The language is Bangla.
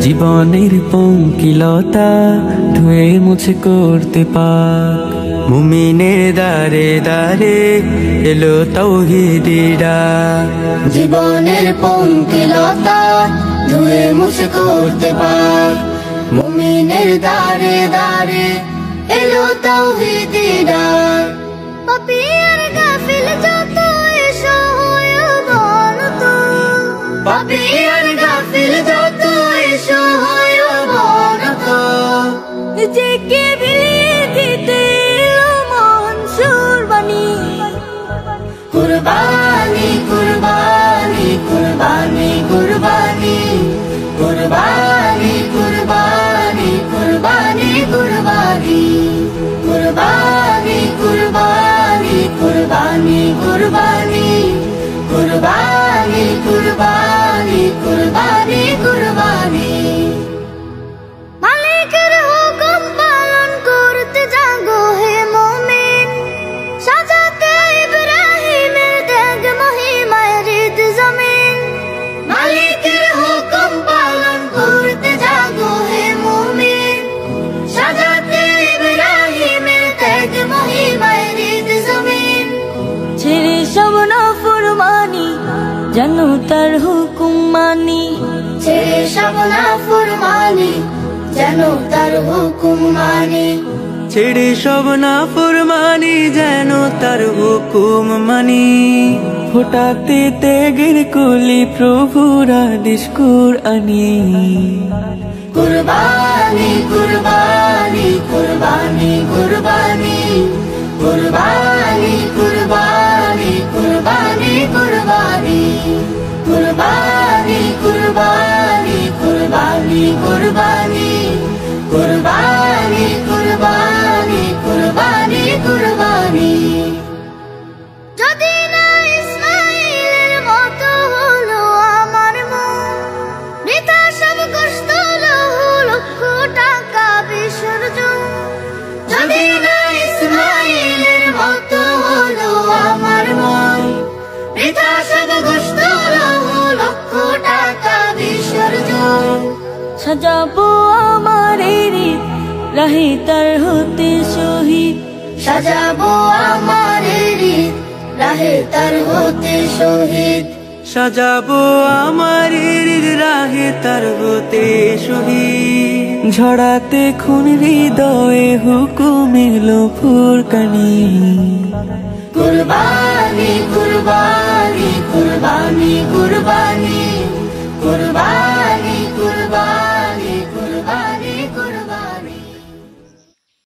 জীবনের পঙ্কিলতা ধুয়ে মুছে করতে পাক মুমিনের দারে দারে এলো তাওহীদের ডাক। জীবনের পঙ্কিলতা ধুয়ে মুছে করতে পাক মুমিনের দারে দারে এলো তাওহীদের ডাক। পাপী আর গাফিল যত এসো হয় অবনত, পাপী আর গাফিল যত এসো হয় অবনত, নিজেকে বিলিয়ে দিতে এলো মহান কুরবানি। কুরবানি কুরবানি কুরবানি কুরবানি কুরবানি কুরবানি কুরবানি কুরবানি কুরবানি কুরবানি কুরবানি কুরবানি কুরবানি কুরবানি কুরবানি কুরবানি। মালিকের হুকুম পালন করতে জাগো হে মুমিন, সাজাতে ইব্রাহিমের দেগ মহিমায় হৃদ জমিন। মালিকের হুকুম পালন করতে জাগো হে মুমিন, সাজাতে ইব্রাহিমের দেগ মহিমায় হৃদ জমিন। ছেড়ে সব নাফরমানি যেন তার হুকুম মানি, ছেড়ে সব নাফরমানি যেন তার হুকুম মানি, ছেড়ে সব নাফরমানি যেন তার হুকুম মানি। ফোটাতে ত্যাগের কুলি প্রভুর আদেশ কুরআনি। কুরবানি কুরবানি কুরবানি কুরবানি কুরবানি কুরবানি কুরবানি কুরবানি কুরবানি কুরবানি কুরবানি কুরবানি কুরবানি কুরবানি কুরবানি কুরবানি। যদি না ইসমাইলের মতো হলো আমার মন, বৃথা সব কষ্ট লক্ষ টাকা বিসর্জন। যদি না ইসমাইলের মতো হলো আমার মন, বৃথা সব কষ্ট লক্ষ টাকা বিসর্জন। সাজাবো আমার হৃদ রাহে তার হতে শহীদ, সাজাবো আমার হৃদ রাহে তার হতে শহীদ। সাজাবো আমার হৃদ রাহে তার হতে শহীদ। ঝড়াতে খুন হৃদয়ে হুকুম এলো ফুরকানি। কুরবানি কুরবানি কুরবানি কুরবানি কুরবানি